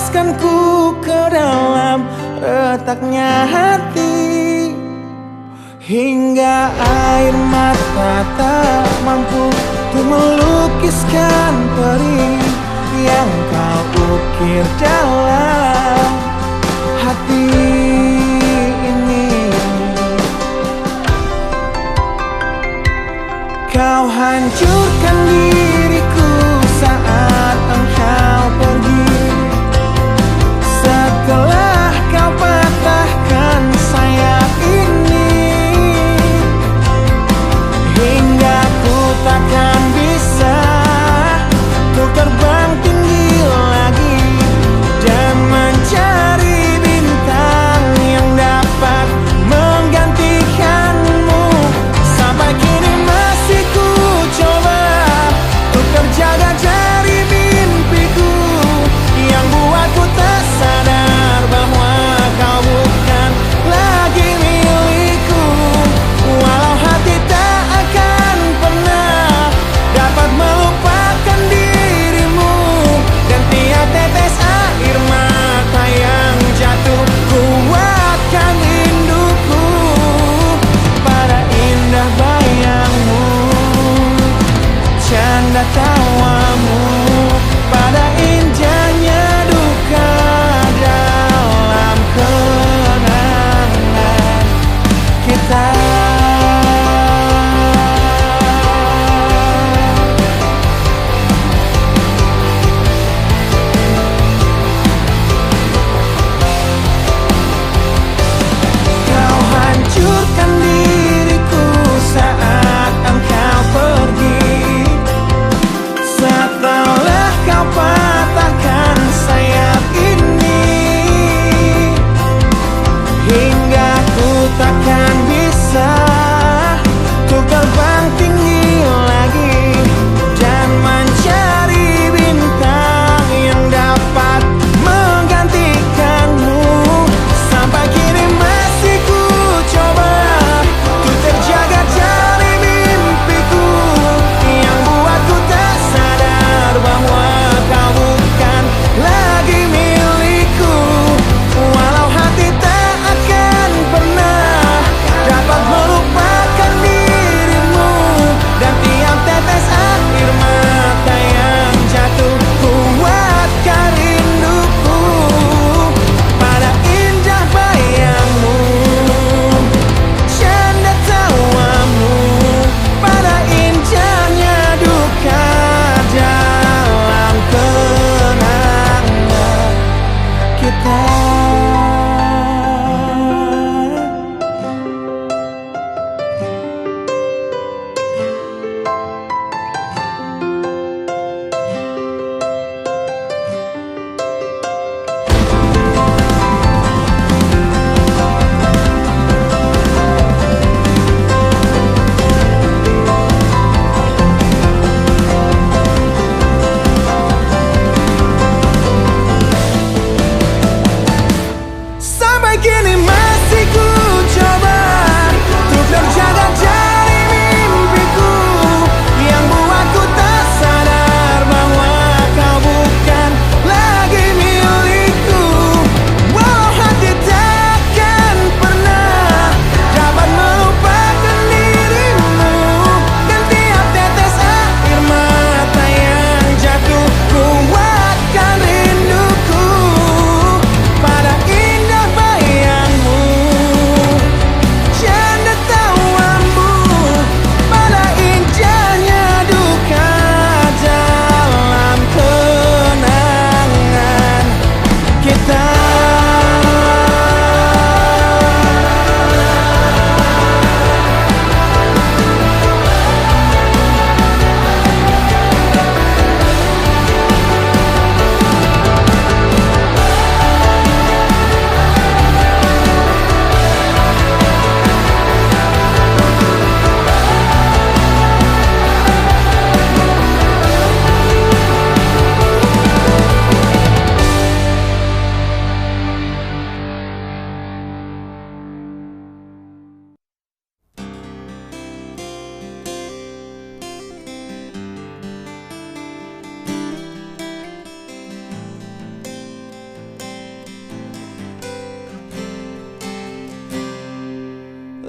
menjebloskanku ke dalam retaknya hati, hingga air mata tak mampu untuk melukiskan perih yang kau ukir dalam hati ini. Kau hancurkan diriku saat engkau pergi, setelah kau patahkan sayap ini, hingga ku takkan bisa untuk terbang tinggi lagi dan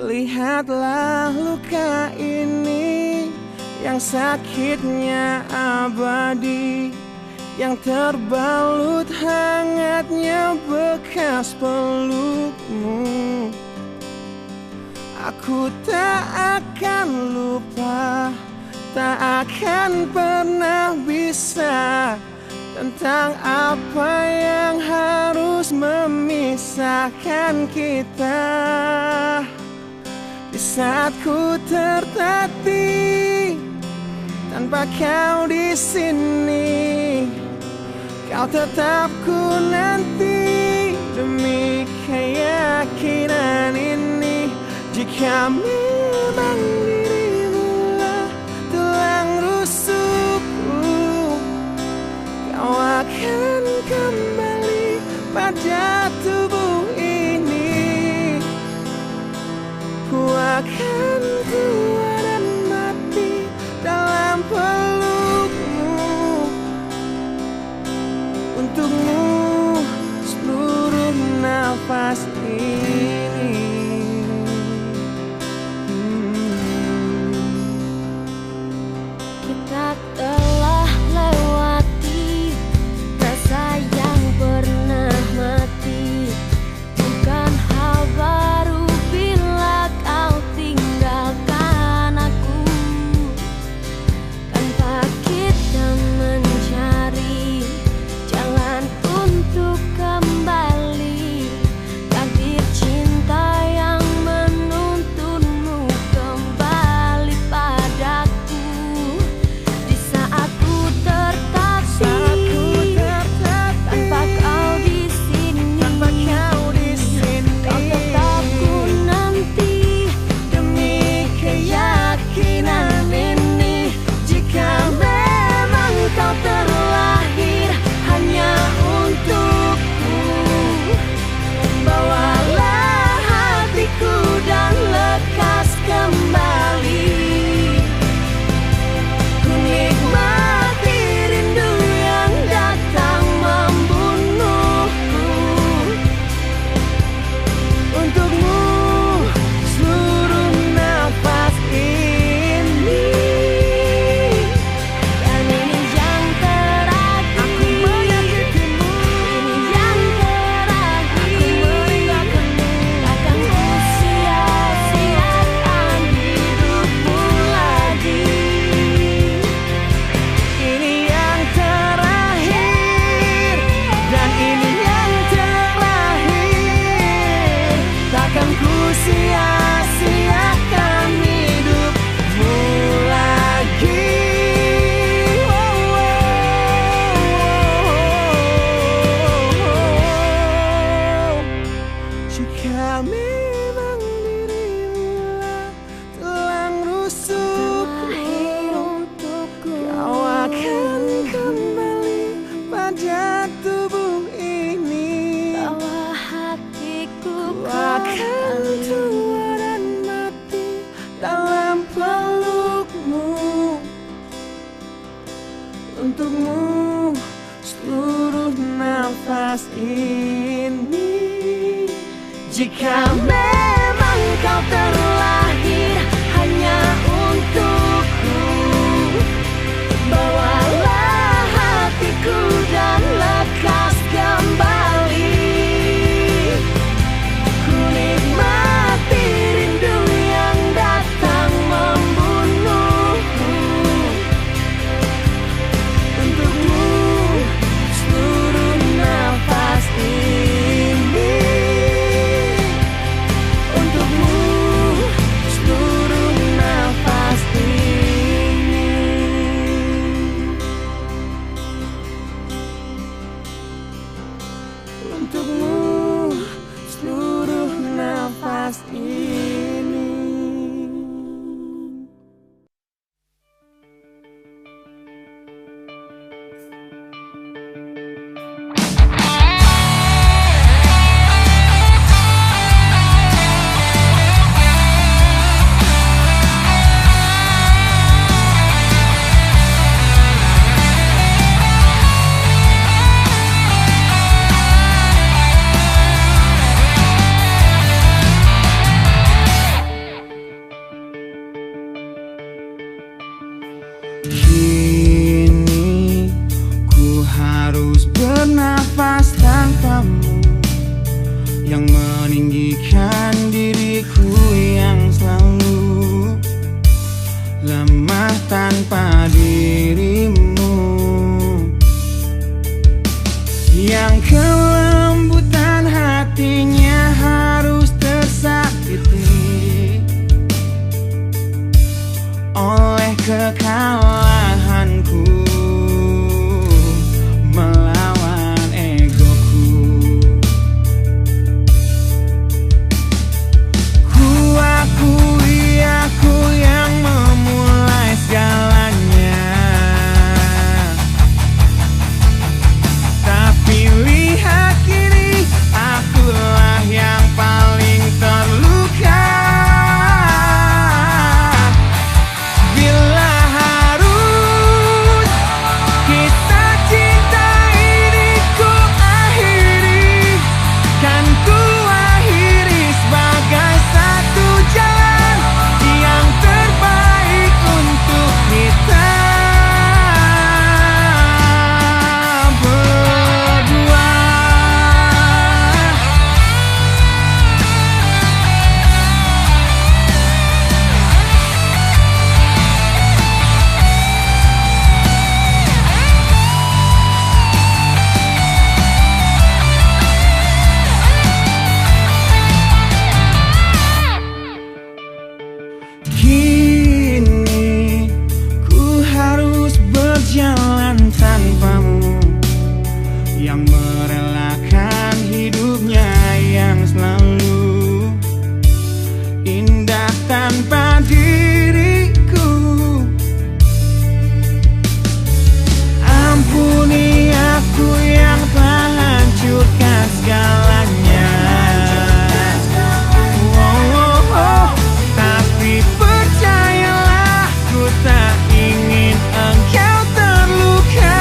Lihatlah luka ini yang sakitnya abadi, yang terbalut hangatnya bekas pelukmu. Aku tak akan lupa, tak akan pernah bisa, tentang apa yang harus memisahkan kita. Di saat ku tertatih tanpa kau di sini, kau tetap ku nanti demi keyakinan ini. Jika memang dirimulah tulang rusukku, kau akan kembali pada tubuh ini. Ku akan tua dan mati dalam pelukmu. Untukmu seluruh nafas ini. Kita telah lewati rasa yang pernah mati. Bukan hal baru bila kau tinggalkan aku, tanpa kita mencari jalan untuk kembali. Takdir cinta yang menuntunmu kembali padaku. Di saat ku tertatih tanpa kau di sini, kau tetap ku nanti demi keyakinan ini. Jika memang kau terlahir hanya untukku, bawalah hatiku dan lekas kembali. Ku nikmati rindu yang datang membunuhku. Untukmu seluruh nafas ini. Dan ini yang terakhir. Aku menyakitimu. Ini yang terakhir. Takkan ku sia-siakan hidupmu lagi. Ini yang terakhir, dan ini yang terakhir. Takkan ku sia-siakan hidupmu lagi. Jika memang dirimulah tulang rusukku, kau akan kembali pada tubuh ini. Bawa hatiku Ku akan tua dan mati dalam pelukmu. Untukmu seluruh nafas ini. Jika memang kau terlahir hanya untukku, bawalah hatiku dan lekas kembali. Ku nikmati rindu yang datang membunuhku. Untukmu seluruh nafas ini. Untukmu seluruh nafas ini. Untukmu seluruh nafas ini. yang meninggikan diriku yang selalu lemah tanpa dirimu, yang kelembutan hatinya harus tersakiti oleh kekalahanku melawan egoku. Ku akui aku yang memulai segalanya, tapi lihat kini akulah yang paling terluka. Bila harus kisah cinta ini ku akhiri, kan ku akhiri sebagai satu jalan yang terbaik untuk kita berdua. Kini ku harus berjalan tanpamu, yang merelakan hidupnya yang selalu indah tanpa diriku. Ampuni aku yang telah hancurkan segalanya. Tapi percayalah, ku tak ingin engkau terluka.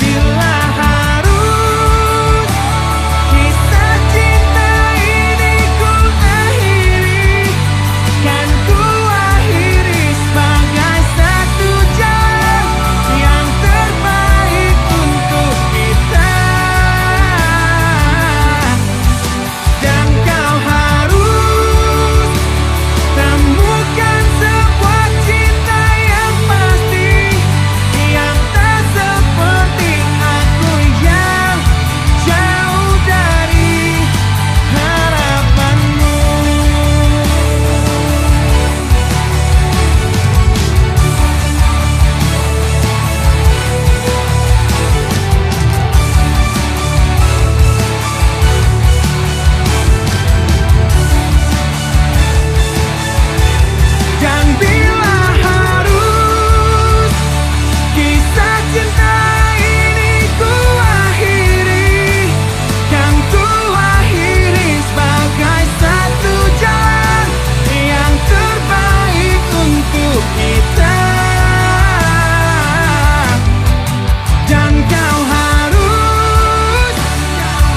Bila harus kisah cinta ini ku akhiri, kan ku akhiri sebagai satu jalan yang terbaik untuk kita. Dan kau harus temukan sebuah cinta yang pasti, yang tak seperti aku yang jauh dari harapanmu. Dan bila harus kisah cinta ini ku akhiri, kan ku akhiri sebagai satu jalan yang terbaik untuk kita. Dan kau harus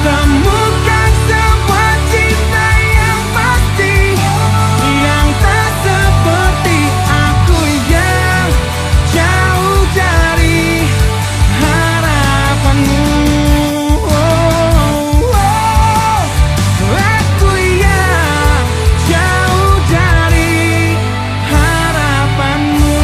temukan sebuah cinta yang pasti, yang tak seperti aku yang jauh dari harapanmu. Aku yang jauh dari harapanmu.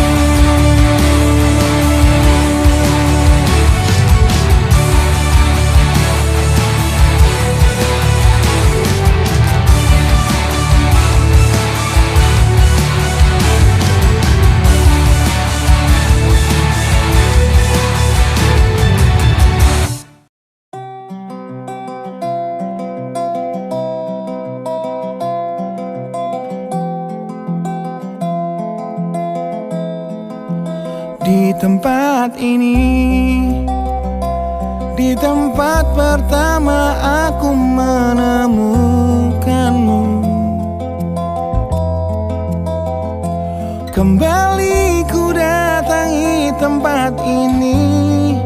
Di tempat ini, di tempat pertama aku menemukanmu, kembali ku datangi tempat ini,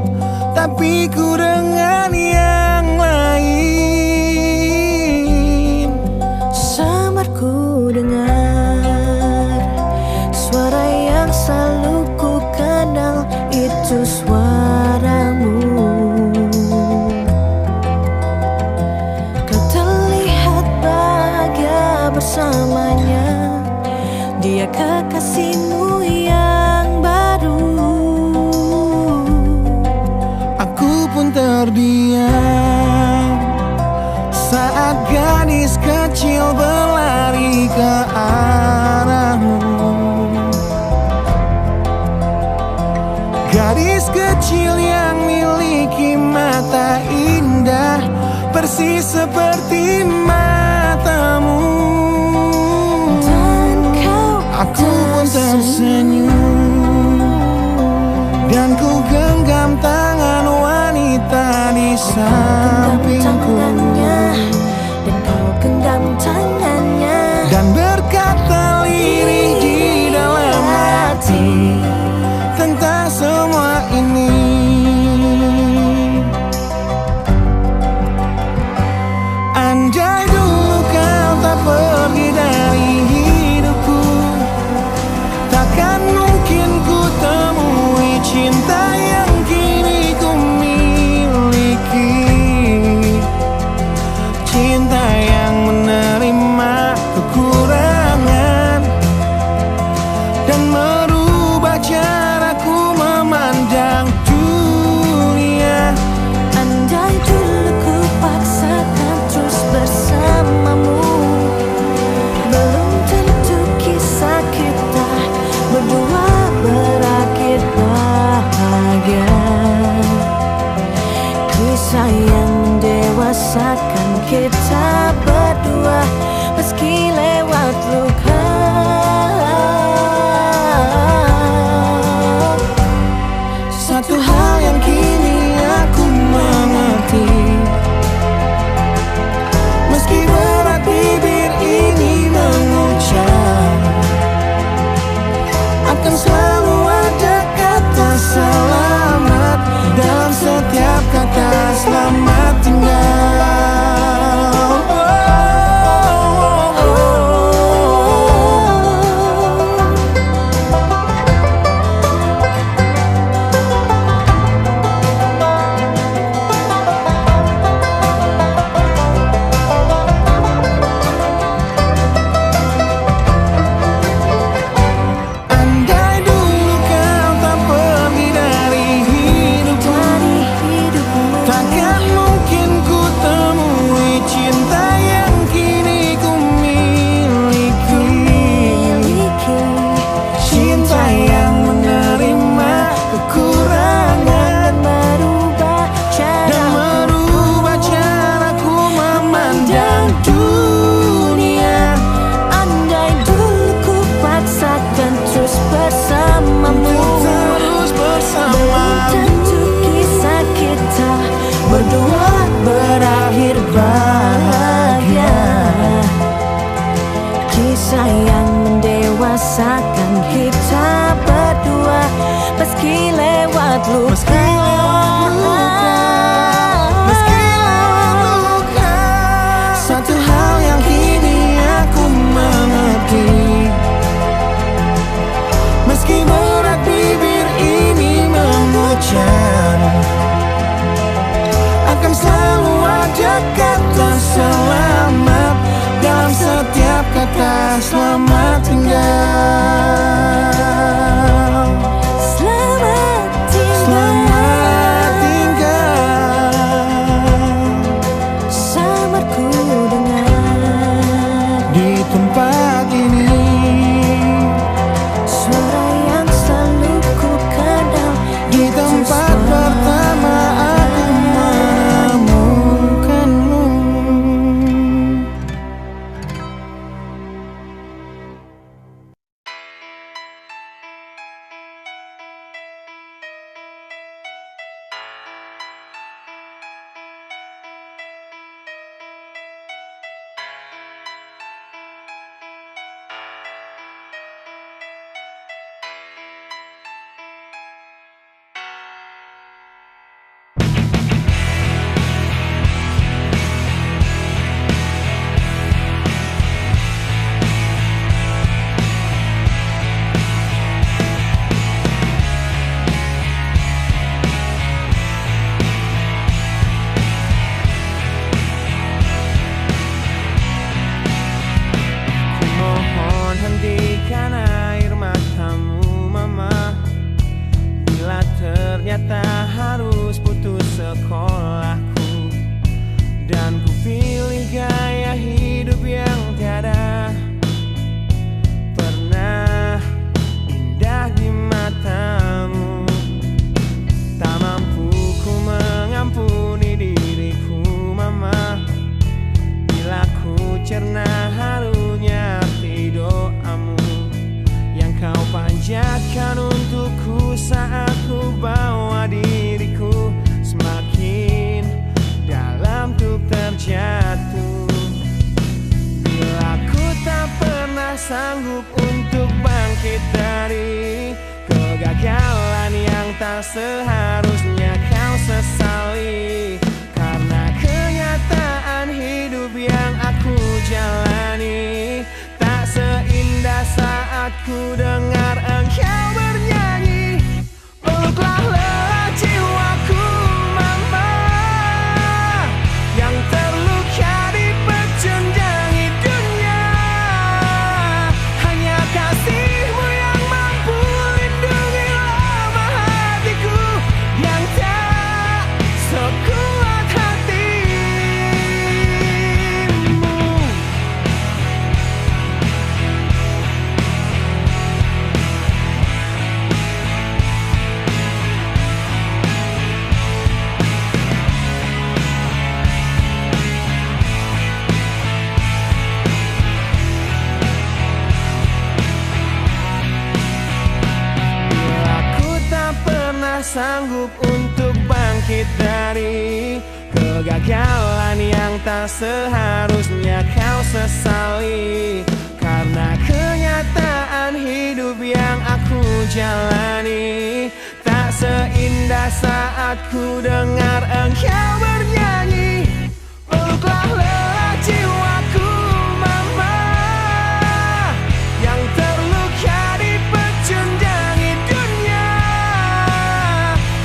tapi ku dengan yang lain. Samar ku dengar suara yang selalu ku kenal, itu suaramu. terdiam saat gadis kecil berlari ke arahmu. Gadis kecil yang miliki mata indah persis seperti matamu. Aku pun tersenyum dan ku genggam tangan wanita di sampingku. Dan kau genggam tangannya Dan berkata lirih di dalam hati tentang semua ini. Andai dulu kau tak pergi dari hidupku, takkan mungkin ku temui cinta yang kini ku miliki. Cinta yang menerima kekurangan dan merubah caraku memandang dunia. Andai dulu ku paksakan terus bersamamu, belum tentu kisah kita berdua berakhir bahagia. Kisah yang mendewasakan kita berdua meski lewat luka. Satu hal yang kini aku mengerti, meski berat bibir ini mengucap, akan selalu ada kata selamat dalam setiap kata selamat tinggal. Andai dulu kau tak pergi dari hidupku, takkan mungkin ku temui cinta yang kini ku miliki. Cinta yang menerima kekurangan dan merubah caraku memandang dunia. Andai dulu ku paksakan terus bersamamu, Terus bersama, belum tentu kisah kita berdua berakhir bahagia. Kisah yang mendewasakan kita berdua meski lewat luka. meski luka. Satu hal yang kini aku mengerti, meski berat bibir ini mengucap, akan selalu ada kata selamat dalam setiap kata selamat tinggal. Selamat tinggal Selamat tinggal. bersamaku dengan Di tempat ini, suara yang selalu ku kenal. di tempat pertama aku menemukanmu. sirna harunya arti doamu yang kau panjatkan untukku saat ku bawa diriku semakin dalam untuk terjatuh. Bila ku tak pernah sanggup untuk bangkit dari kegagalan yang tak seharusnya kau sesali, karena kenyataan hidup yang aku jalani tak seindah saat ku dengar engkau bernyanyi. Peluklah lelah jiwaku mama yang terluka di pecundangi dunia. Hanya kasihmu yang mampu lindungi lemah hatiku yang tak sekuat hatimu. Bila ku tak pernah sanggup untuk bangkit dari kegagalan yang tak seharusnya kau sesali, karena kenyataan hidup yang aku jalani tak seindah saat ku dengar engkau bernyanyi. Peluklah lelah jiwaku mama yang terluka di pecundangi dunia.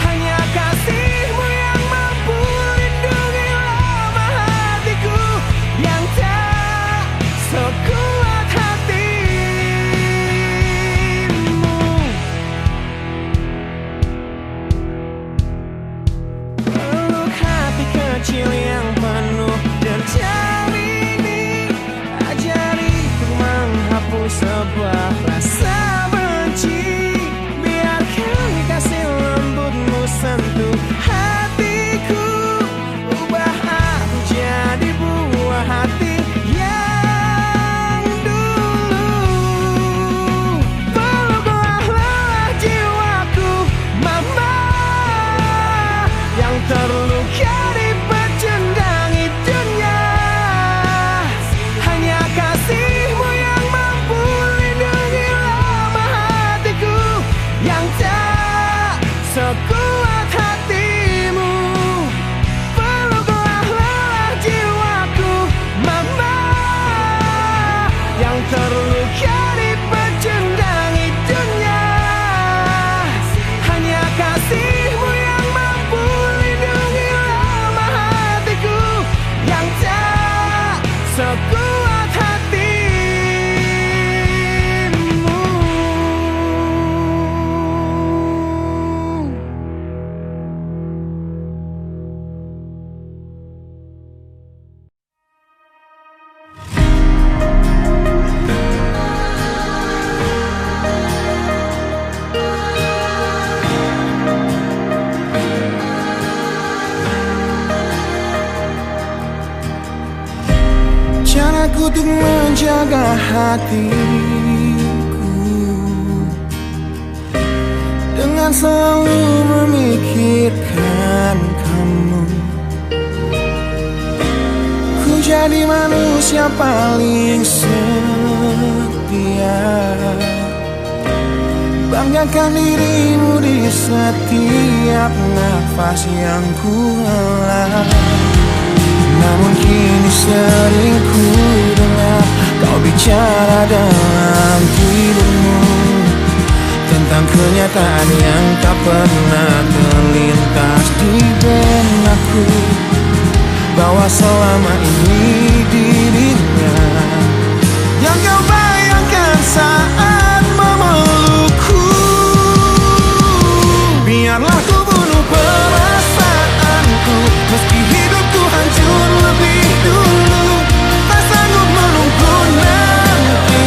Hanya kasihmu yang mampu lindungi lemah hatiku yang tak sekuat hatimu. Peluk hati kecil yang penuh dendam ini, ajariku menghapus sebuah rasa benci. Biarkan kasih lembutmu sentuh hatiku, ubah aku jadi buah hati yang dulu. Peluklah lelah jiwaku mama yang terluka di pecundangi dunia. Hanya kasihmu yang mampu lindungi lemah hatiku yang tak sekuat hatimu. Peluklah lelah jiwaku mama yang terluka di pecundangi dunia. Hanya kasihmu yang mampu lindungi lemah hatiku yang tak sekuat hatimu. Caraku untuk menjaga hatiku dengan selalu memikirkan kamu. Ku jadi manusia paling setia, banggakan dirimu di setiap nafas yang ku hela. Namun kini sering ku dengar kau bicara dalam tidurmu tentang kenyataan yang tak pernah terlintas di benakku, bahwa selama ini dirinya yang kau bayangkan saat memelukku. Biarlah ku bunuh perasaanku meski hidupku hancur lebih dulu. Tak sanggup menunggu nanti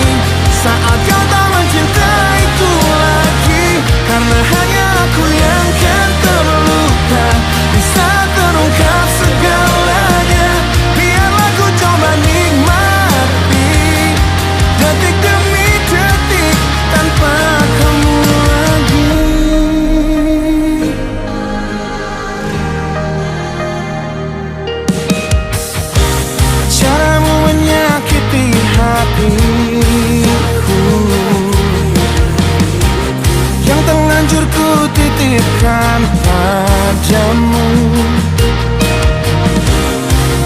saat kau tak mencintaiku lagi, karena hanya aku yang kan terluka di saat terungkap segalanya. Biar wajahmu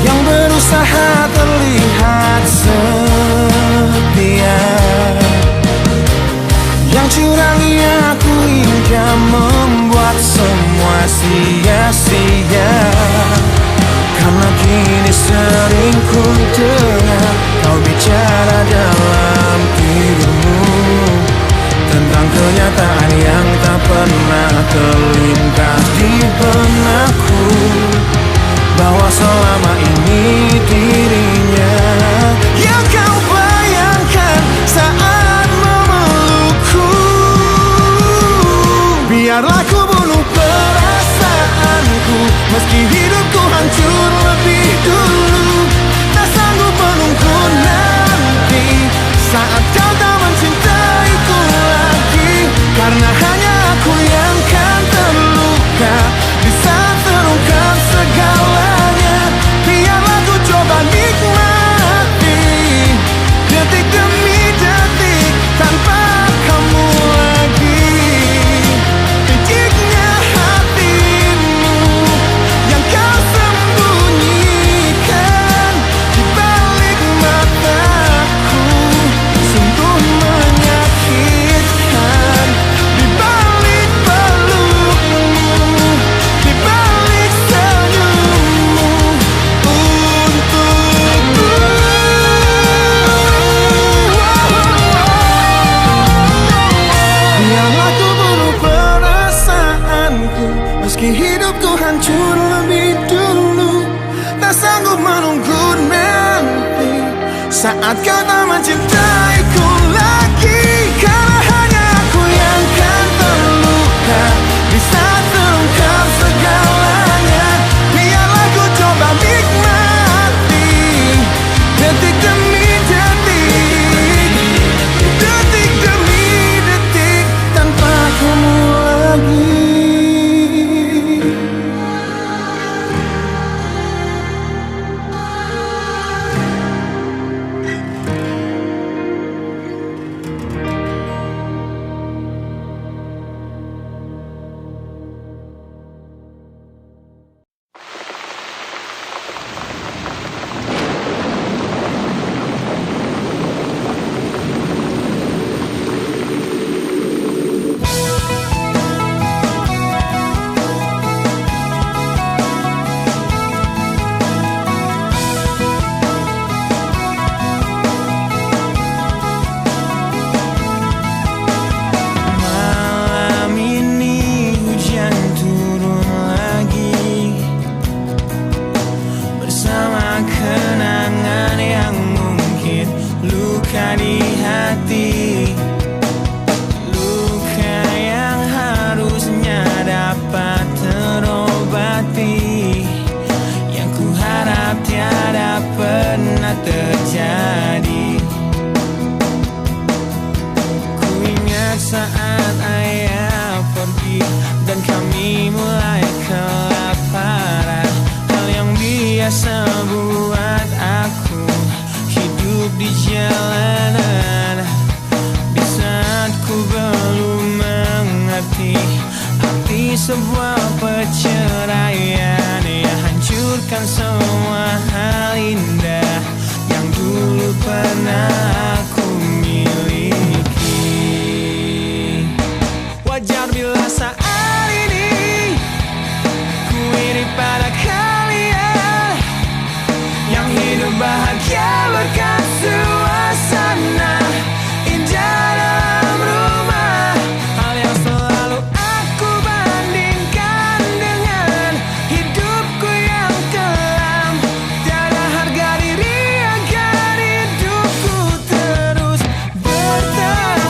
yang berusaha terlihat setia, yang curangi aku hingga membuat semua sia-sia. Karena kini sering ku dengar kau bicara dalam tidurmu tentang kenyataan yang tak pernah terlintas di benakku, bahwa selama ini dirinya yang kau bayangkan saat memelukku. Biarlah ku bunuh perasaanku, meski hidupku hancur lebih dulu. Tak sanggup menunggu nanti saat kau tak mencintaiku lagi, karena hanya aku yang kan terluka di saat terungkap segalanya. Biarlah ku coba nikmati detik demi detik tanpa kamu lagi. Piciknya hatimu yang kau sembunyikan di balik mataku sungguh menyakitkan. Di balik pelukmu, di balik senyummu untukku. Biarlah ku bunuh perasaanku, meski hidupku hancur lebih dulu. Tak sanggup menunggu nanti saat kau tak mencintaiku lagi, karena hanya aku yang kan terluka di saat terungkap segalanya. Biarlah ku coba nikmati detik demi detik, detik demi detik tanpa kamu lagi. Malam ini hujan turun lagi, bersama kenangan yang mungkin luka di hati. Luka yang harusnya dapat terobati, yang ku harap tiada pernah terjadi. Ku ingat saat ayah pergi dan kami mulai kelaparan, hal yang biasa buat aku hidup di jalanan. Di saat ku belum mengerti arti sebuah perceraian yang hancurkan semua hal indah yang dulu pernah aku miliki. Wajar bila saat ini ku iri pada kalian yang hidup bahagia berkat suasana indah dalam rumah. Hal yang selalu aku bandingkan dengan hidupku yang kelam. Tiada harga diri agar hidupku terus bertahan.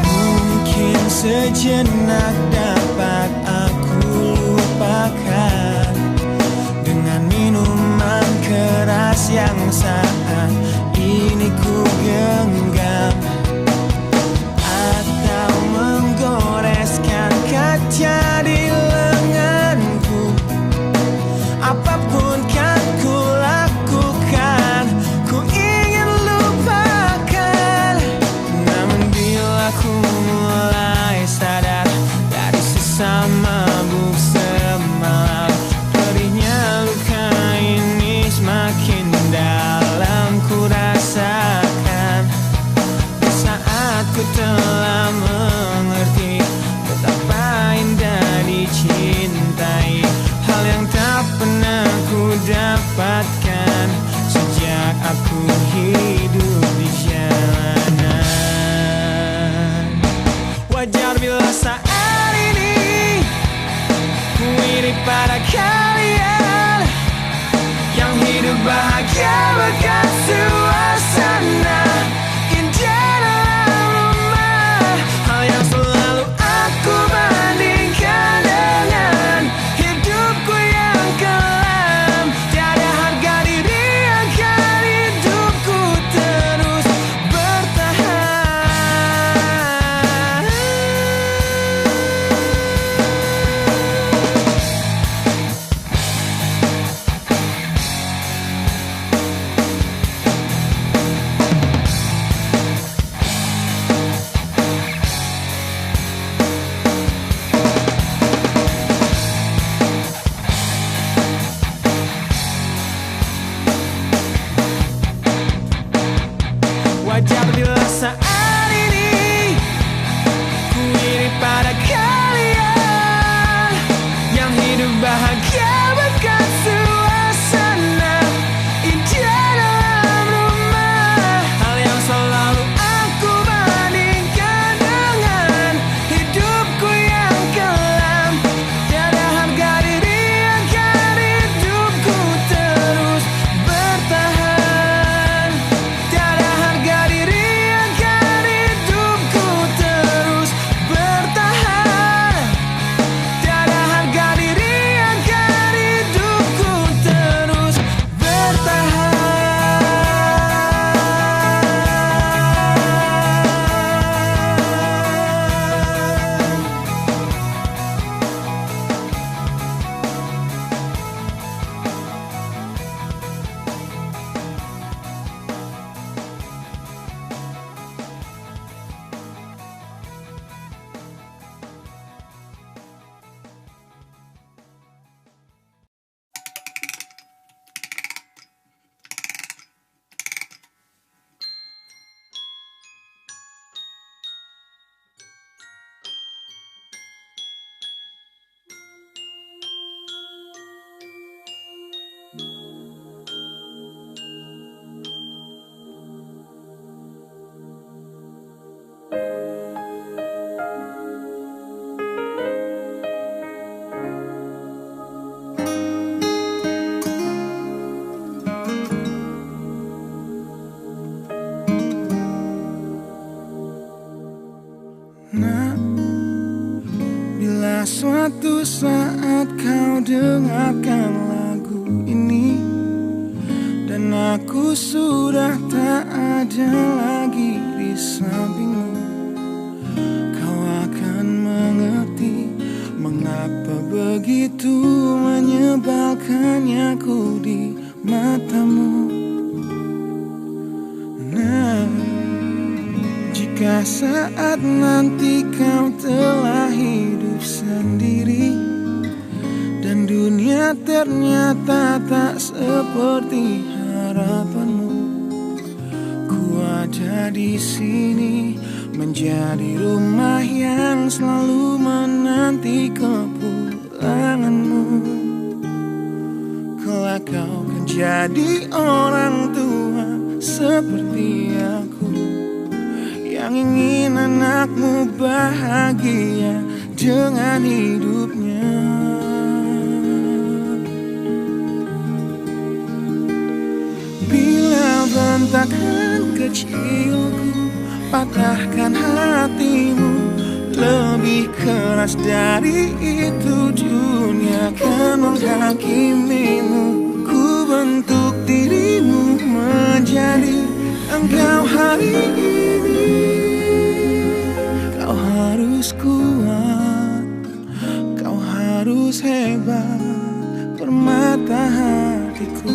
Mungkin sejenak dapat aku lupakan dengan minuman keras yang saat ini ku genggam, atau menggoreskan kaca di lenganku. Apapun bahagia bekas suasana indah dalam rumah. Hal yang selalu aku bandingkan dengan hidupku yang kelam. Tiada harga diri akan hidupku terus bertahan. Wajar bila saat ini ku iri pada kalian yang hidup bahagia bekas suasana indah dalam rumah. Hal yang selalu aku bandingkan dengan hidupku yang kelam. Tiada harga diri akan hidupku terus bertahan. Tiada harga diri akan hidupku terus bertahan. Tiada harga diri akan hidupku terus bertahan. Nah, bila suatu saat kau dengarkan lagu ini dan aku sudah tak ada lagi di sampingmu, kau akan mengerti mengapa begitu menyebalkannya aku di matamu. Nah, jika saat nanti kau telah hidup sendiri dan dunia ternyata tak seperti harapanmu, ku ada di sini menjadi rumah yang selalu menanti kepulanganmu. Kelak kau kan jadi orang tua seperti aku yang ingin anakmu bahagia dengan hidupnya. Bila bentakan kecilku patahkan hatimu, lebih keras dari itu dunia akan menghakimimu. Ku bentuk dirimu menjadi engkau hari ini. Kau harus kuat, kau harus hebat, permata hatiku.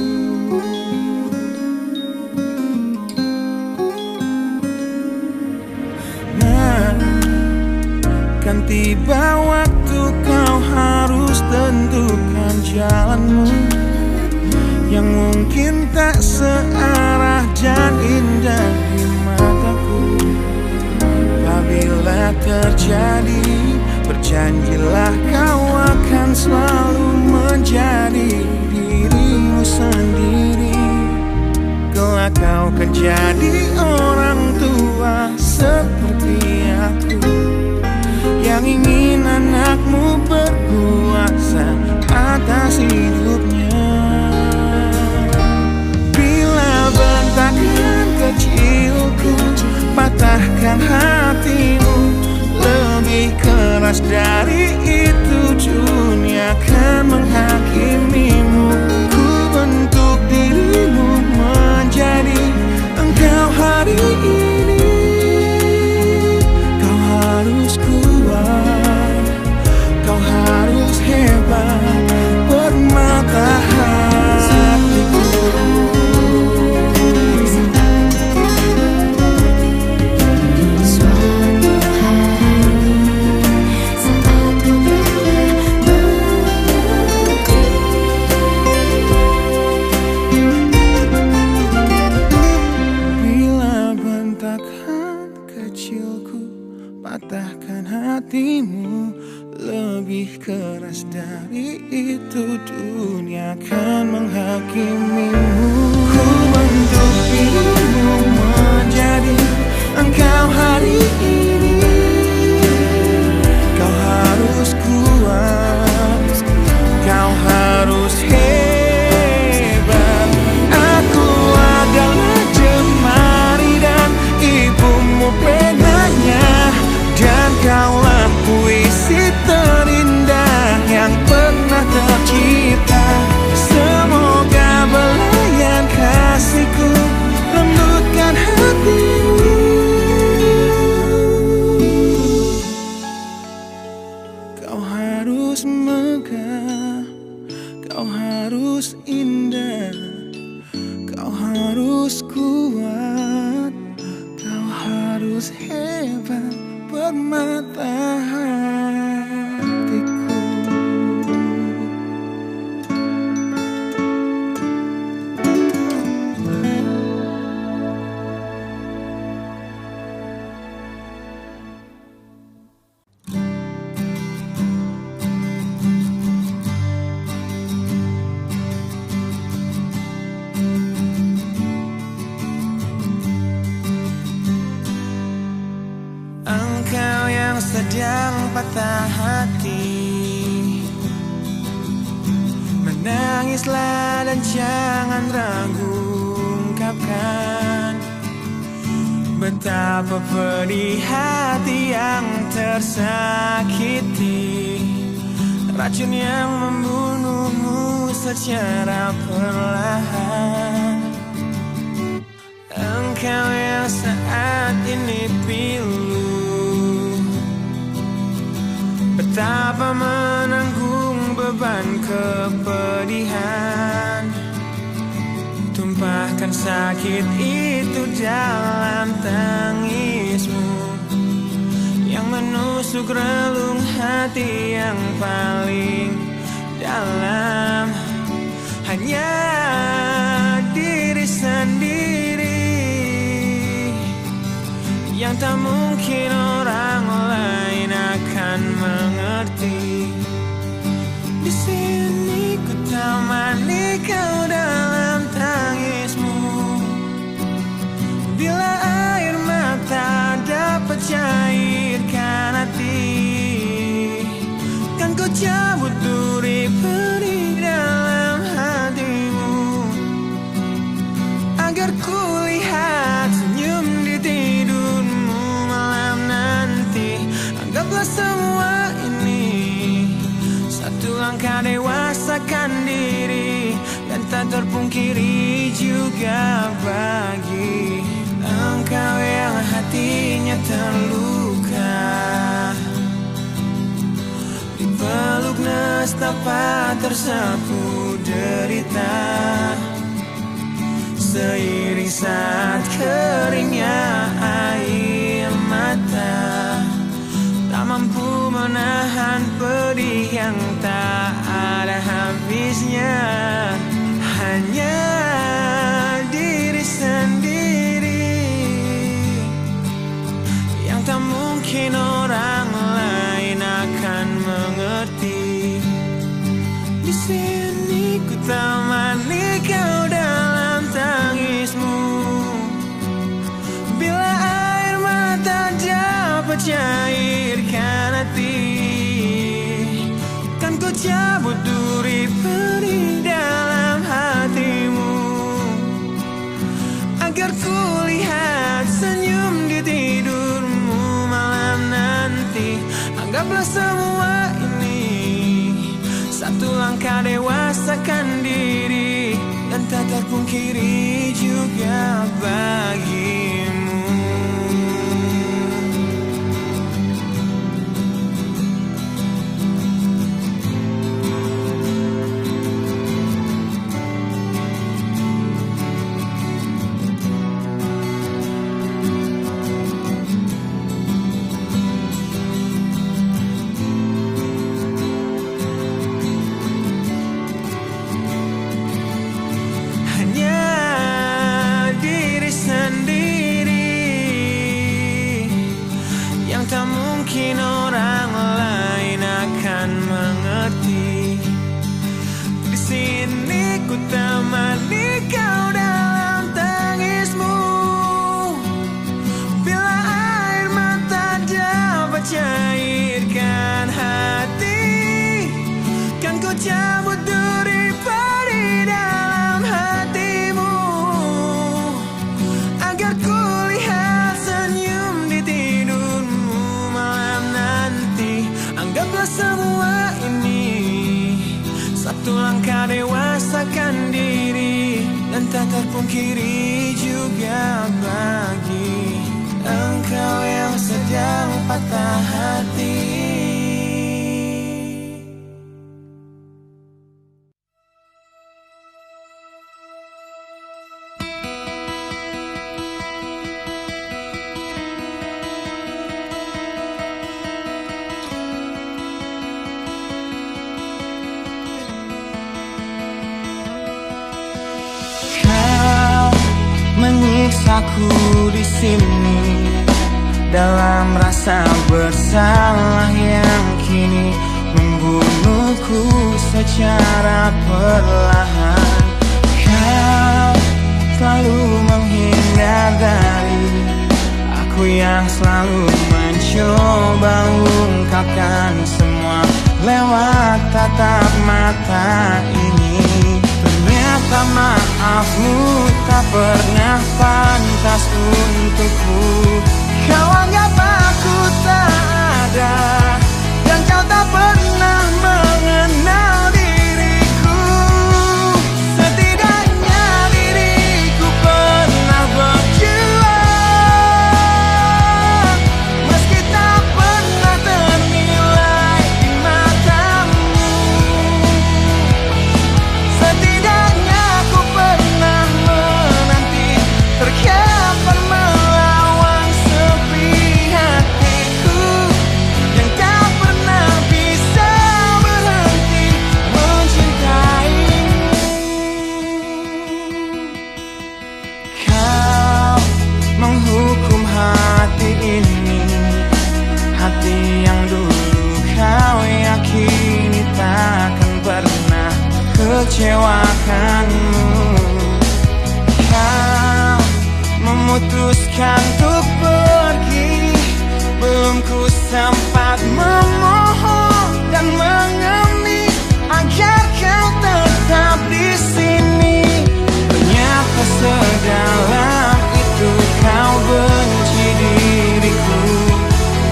Nah, kan tiba waktu kau harus tentukan jalanmu yang mungkin tak searah dan indah di mataku. Apabila terjadi, berjanjilah kau akan selalu menjadi dirimu sendiri. Kelak kau akan jadi orang tua seperti aku yang ingin anakmu berkuasa atas hidupnya. harus kuat, kau harus hebat bermata hatiku. Engkau yang sedang patah hati, menangislah dan jangan ragu ungkapkan betapa pedih hati yang tersakiti, racun yang membunuhmu secara perlahan. Engkau yang saat ini pilu, betapa menanggung beban kepedihan, tumpahkan sakit itu dalam tangismu yang menusuk relung hati yang paling dalam. Hanya diri sendiri yang tak mungkin orang lain akan mengerti. Di sini ku temani kau dalam tangismu, bila air mata dapat cairkan hati, kan ku cabut duri pedih dalam hatimu, agar ku lihat senyum di tidurmu malam nanti. Anggaplah semua ini satu langkah dewasakan diri, dan tak terpungkiri juga bagi engkau yang hatinya terluka, dipeluk nestapa tersapu derita, seiring saat keringnya air mata, tak mampu menahan pedih yang tak ada habisnya. Hanya diri sendiri yang tak mungkin orang lain akan mengerti. Di sini ku temani kau dalam tangismu, bila air mata dapat cairkan hati, kan ku cabut duri pedih dalam hatimu, agar ku lihat senyum di tidurmu malam nanti. Anggaplah semua ini satu langkah dewasakan diri, dan tak terpungkiri juga bagimu. Tak mungkin orang lain akan mengerti. Di sini ku temani kau dalam tangismu, bila air mata dapat cairkan hati, kan ku cabut duri pedih dalam hatimu, agar ku lihat senyum di tidurmu. Anggaplah semua ini satu langkah dewasakan diri, dan tak terpungkiri juga bagi engkau yang sedang patah hati. aku di sini dalam rasa bersalah yang kini membunuhku secara perlahan. Kau selalu menghindar dari aku yang selalu mencoba ungkapkan semua lewat tatap mata ini. Ternyata maafmu tak pernah pantas untukku. Kau anggap aku tak ada, dan kau tak pernah mengenal diriku. Setidaknya diriku pernah berjuang, meski tak pernah ternilai di matamu. Setidaknya aku pernah menanti terkapan melawan sepi hatiku yang tak pernah bisa berhenti mencintaimu. Kau menghukum hati ini, hati yang dulu kau yakini takkan pernah kecewakanmu. Kau memutuskan untuk pergi, belum ku sempat memohon dan mengemis agar kau tetap di sini. Ternyata sedalam itu kau benci diriku.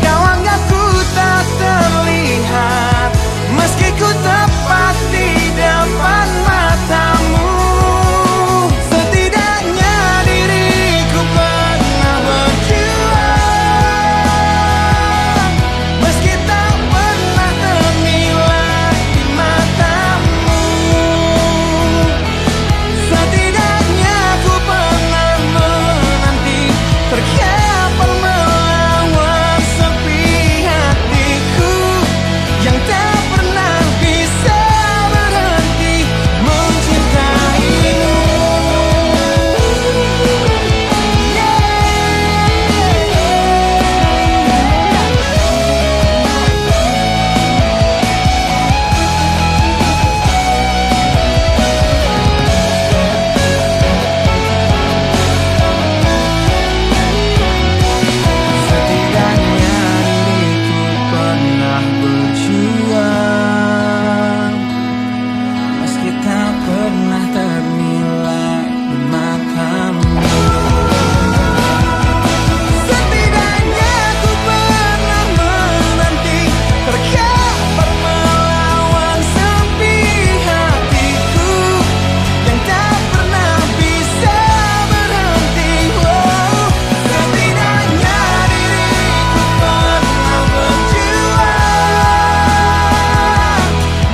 Kau anggap ku tak terlihat, meski ku tepat di depan matamu. Setidaknya diriku pernah berjuang, meski tak pernah ternilai di matamu. Setidaknya ku pernah menanti terkapan melawan sepi hatiku yang tak pernah bisa berhenti mencintaimu. Setidaknya diriku pernah berjuang, meski tak pernah ternilai di matamu. Setidaknya ku pernah menanti terkapan melawan sepi hatiku yang tak pernah bisa berhenti. Setidaknya diriku pernah berjuang,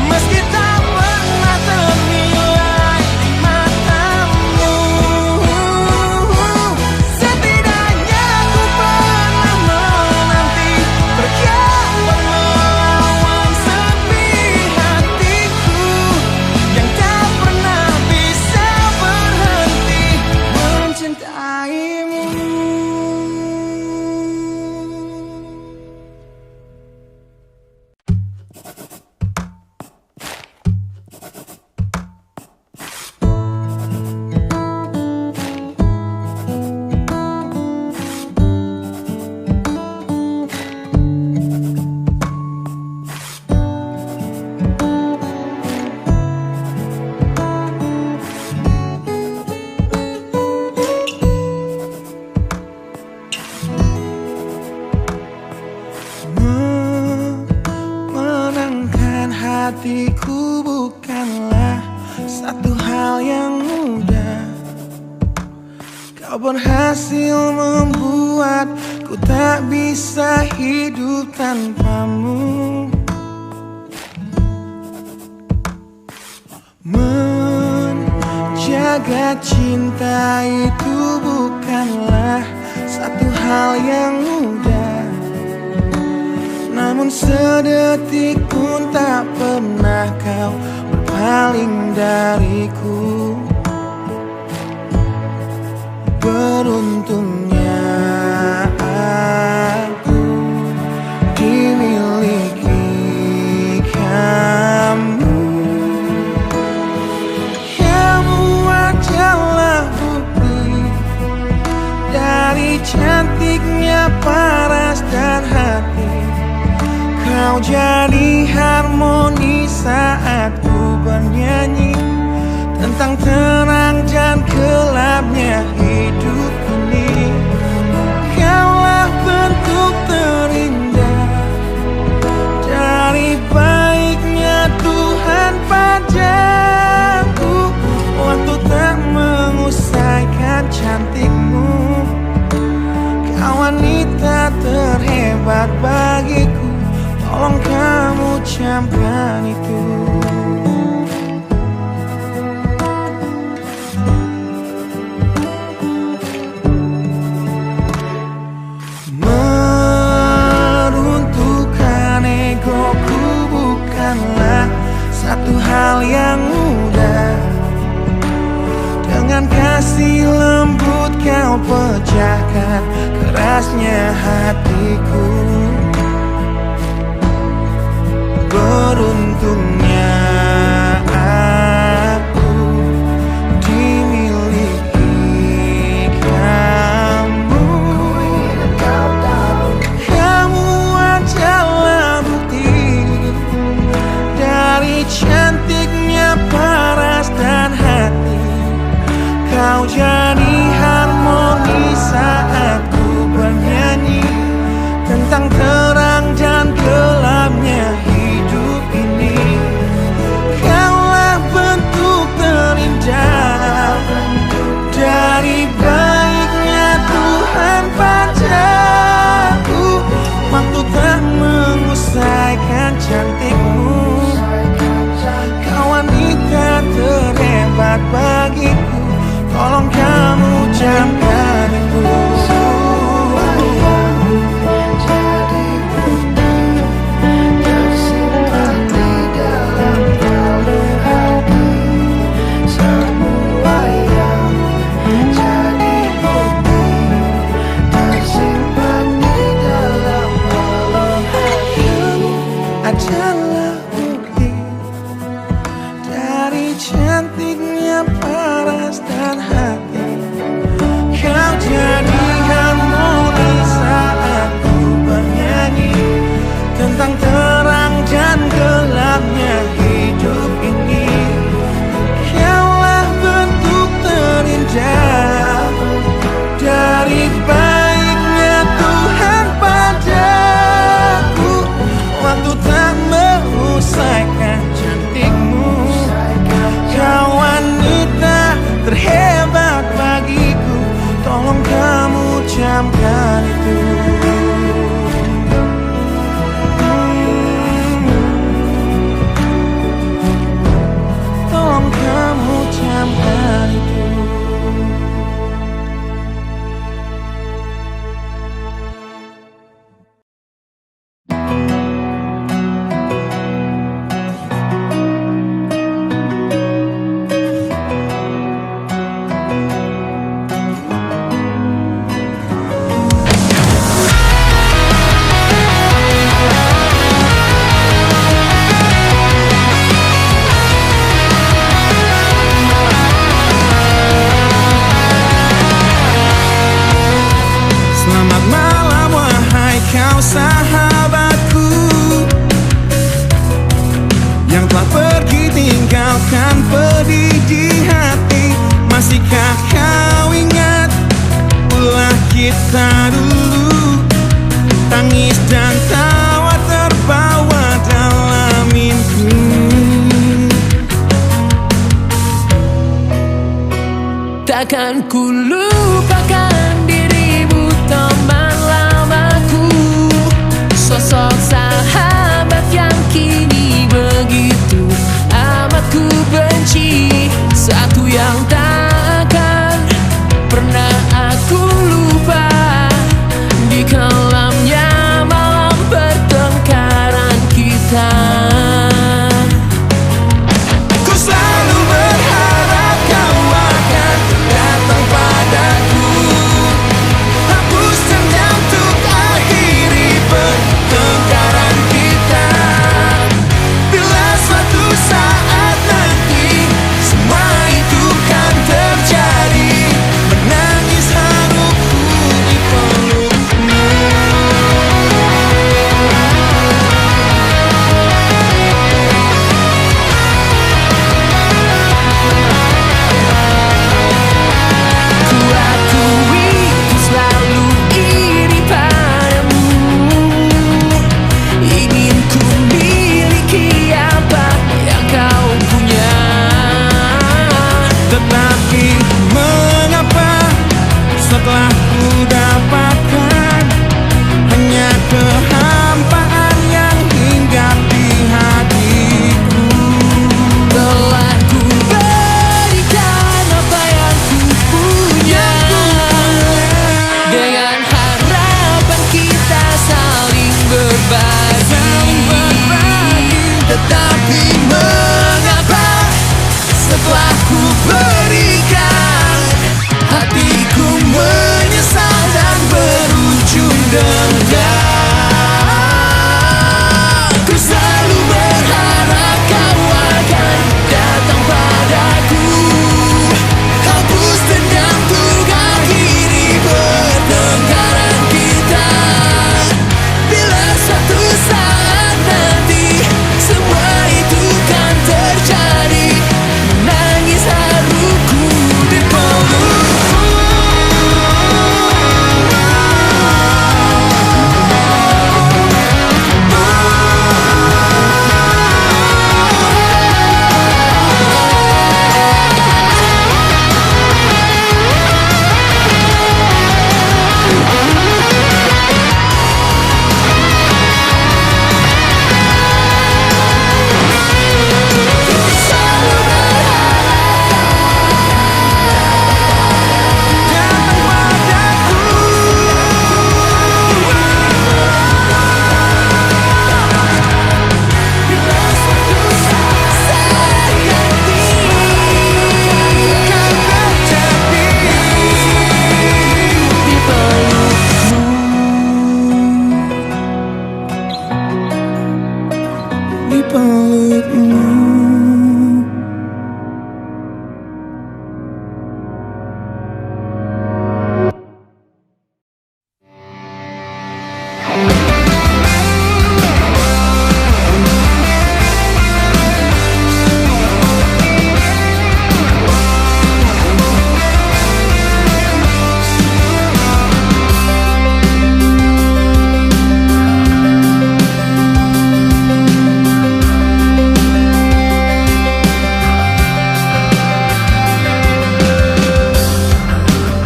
meski tak pernah ternilai di matamu. Setidaknya ku pernah menanti terkapan melawan sepi hatiku yang tak pernah bisa berhenti mencintaimu. Menenangkan hatiku bukanlah satu hal yang mudah. Kau berhasil membuatku tak bisa hidup tanpamu. Menjaga cinta itu bukanlah satu hal yang mudah. Namun sedetik pun tak pernah kau berpaling dariku. Beruntungnya aku dimiliki kamu. Kamu adalah bukti dari cantiknya paras dan hati. Kau jadi harmoni saat ku bernyanyi tentang terang dan gelapnya hidup ini. Kaulah bentuk terindah dari baiknya Tuhan padaku. Waktu tak mengusaikan cantikmu, kau wanita terhebat bagiku. Tolong kamu camkan itu. Meruntuhkan egoku bukanlah satu hal yang mudah. Dengan kasih lembut kau pecahkan kerasnya hatiku. Beruntungnya aku dimiliki kamu. Kamu adalah bukti dari cantiknya paras dan hati. Kau jadi harmoni saat ku bernyanyi tentang terang dan gelapnya hidup ini. Kaulah bentuk terindah dari baiknya Tuhan padaku. Waktu tak mengusaikan cantikmu, kau wanita terhebat bagiku. Tolong kamu camkan itu. Adalah bukti dari cantiknya paras dan hati. Kau jadi harmoni saat ku bernyanyi tentang terang dan gelapnya hidup ini. Kaulah bentuk terindah dari baiknya Tuhan padaku. Waktu tak mengusaikan cantikmu, kau wanita terhebat bagiku. Tolong kamu camkan itu. Tolong kamu camkan itu. Selamat malam wahai kau sahabatku yang telah pergi tinggalkan pedih di hati. Masihkah kau ingat ulah kita dulu, tangis dan tawa terbawa dalam mimpi. Takkan ku lupakan dirimu teman lamaku, sosok sahabat yang kini begitu amat ku benci. Satu yang tak akan pernah aku lupa, di kelamnya malam pertengkaran kita. Ku selalu berharap kau akan datang pada Tetapi mengapa setelah ku dapatkan hanya kehampaan yang hinggap di hatiku. Telah ku berikan apa yang ku punya, dengan harapan kita saling berbagi. Tetapi mengapa setelah ku berikan hatiku menyesal dan berujung dendam. Ku selalu berharap kau akan datang padaku, hapus dendam untuk akhiri pertengkaran kita. Bila suatu saat nanti semua itu kan terjadi, menangis haruku di pelukmu. Di pelukmu.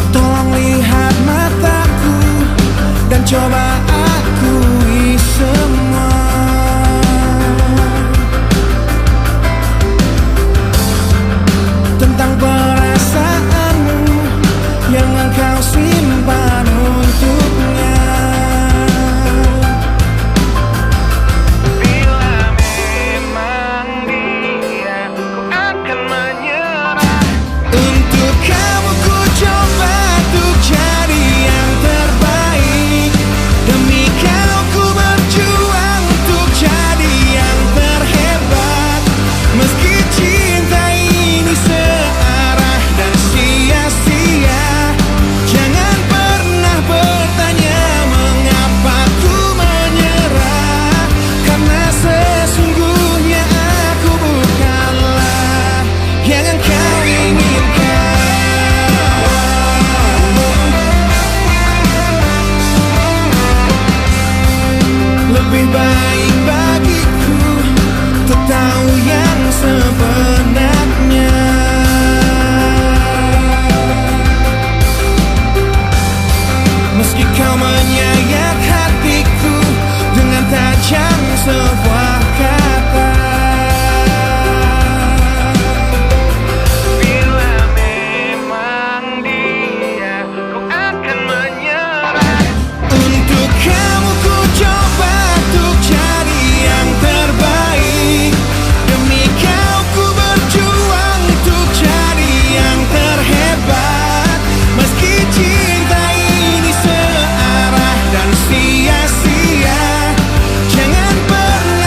Tolong lihat mataku dan coba akui semua. Tentang perasaanmu yang engkau simpan untuknya. Bila memang dia, ku akan menyerah. Untuk kamu ku coba untuk jadi yang terbaik. Demi kau ku berjuang untuk jadi yang terhebat. Meski cinta ini searah dan sia-sia, jangan pernah bertanya mengapa ku menyerah. Karena sesungguhnya aku bukanlah yang engkau inginkan. Lebih baik bagiku untuk tahu yang sebenarnya. Meski kau menyayat hatiku dengan tajam sebuah kata. Bila memang dia, ku akan menyerah. Untuk kamu ku coba untuk jadi yang terbaik. Demi kau ku berjuang untuk jadi yang terhebat. Meski cinta ini searah dan sia-sia, jangan pernah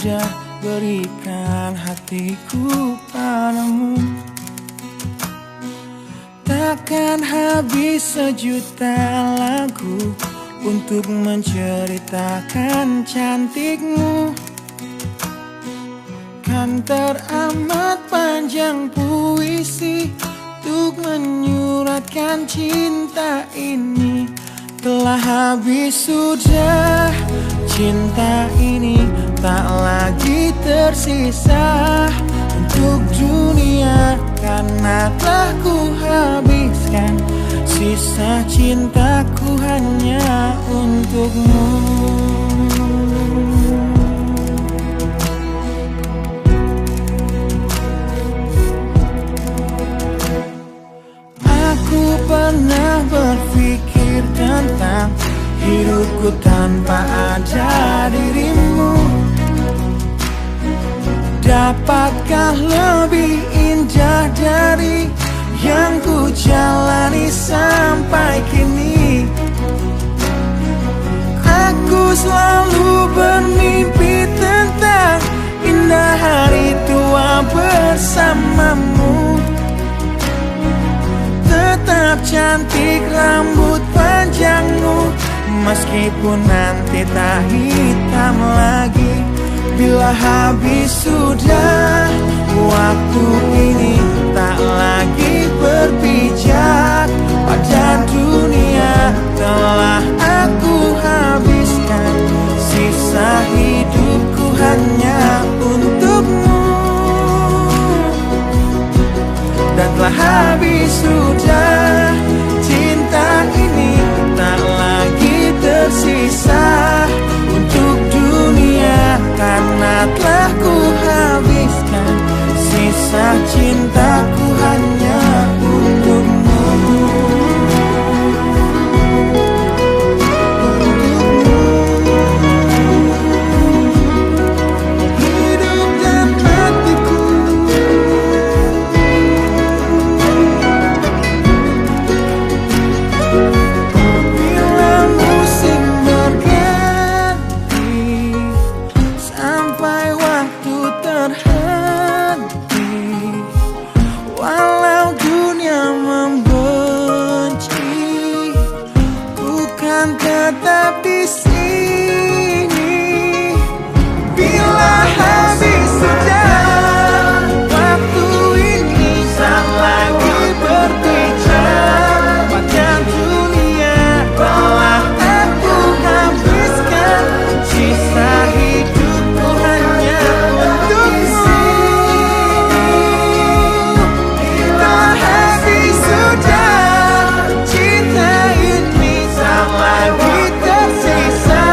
sudah berikan hatiku padamu. Takkan habis sejuta lagu untuk menceritakan cantikmu. Kan teramat panjang puisi untuk menyuratkan cinta ini. Telah habis sudah cinta ini, tak lagi tersisa untuk dunia, karena telah ku habiskan sisa cintaku hanya untukmu. Aku pernah berpikir tentang hidupku tanpa ada dirimu. Dapatkah lebih indah dari yang ku jalani sampai kini? Aku selalu bermimpi tentang indah hari tua bersamamu. Tetap cantik rambut panjangmu, meskipun nanti tak hitam lagi. Bila habis sudah waktu ini, tak lagi berpijak pada dunia. Telah aku habiskan sisa hidupku hanya untukmu. Dan telah habis sudah cinta ini, tak lagi tersisa untuk dunia, karena telah ku habiskan sisa cintaku hanya untukmu. Hidup dan matiku, bila musim berganti, sampai waktu terhenti, walau dunia membenci, bukan tetap di sini. Bila habis sudah waktu ini, tak lagi berbicara pada dunia. Telah aku habiskan sisa hidupku hanya untukmu. Bila habis sudah cinta ini, tak lagi tersisa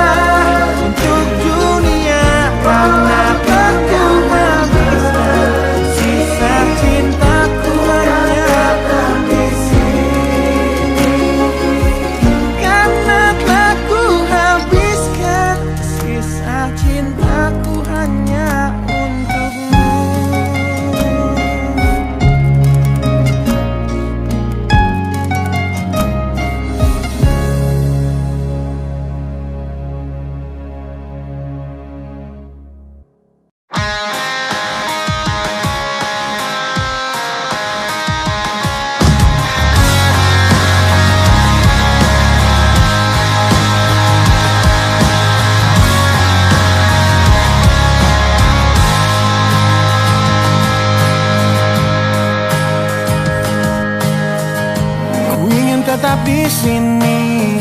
untuk dunia, karena aku habiskan sisa cintaku hanya di sini. Karena telah ku habiskan sisa cintaku hanya untukmu. Ku ingin tetap di sini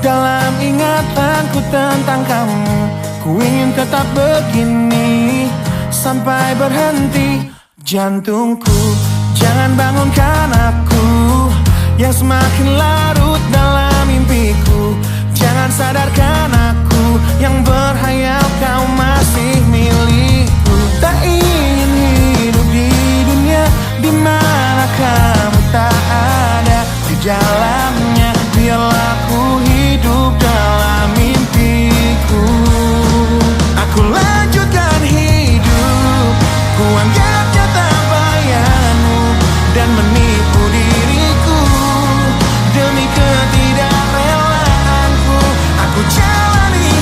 dalam ingatanku tentang kamu. Ku ingin tetap begini sampai berhenti jantungku. Jangan bangunkan aku yang semakin larut dalam mimpiku. Jangan sadarkan aku yang berhayal kau masih milikku. Tak ingin hidup di dunia di mana kamu tak ada di dalamnya. Biarlah ku hidup dalam mimpiku. Aku lanjutkan hidup, ku anggap nyata bayanganmu dan menipu diriku demi ketidakrelaanku. Aku jalani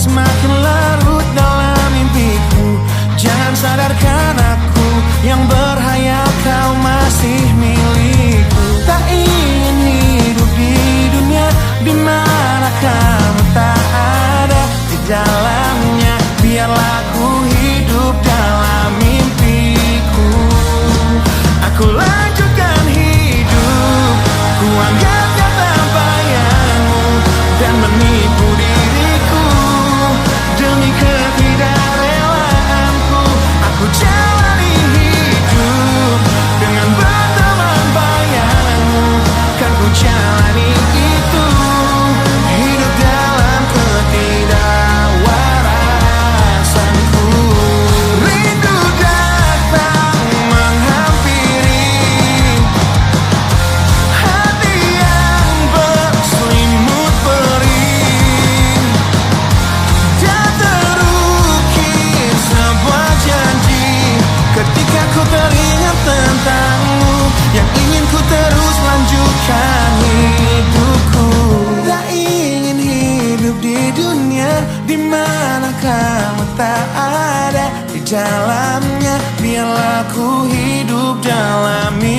semakin larut dalam mimpiku. Jangan sadarkan aku yang berhayal kau masih milikku. Tak ingin hidup di dunia di mana kamu tak ada di dalamnya. Biarlah ku hidup dalam mimpiku. Aku lanjutkan hidup, ku anggap nyata bayangmu dan menipu diriku demi ketidakrewaanku. Aku jalani hidup dengan berteman bayangmu, kan ku jalani itu. Hidup dalam ketidakwarasanku. Rindu datang menghampiri hati yang berselimut perih, dan terukir sebuah janji. Ketika ku teringat tentangmu, yang ingin ku terus lanjutkan hidupku. Tak ingin hidup di dunia di mana kamu tak ada di dalamnya. Biarlah ku hidup dalam mimpi.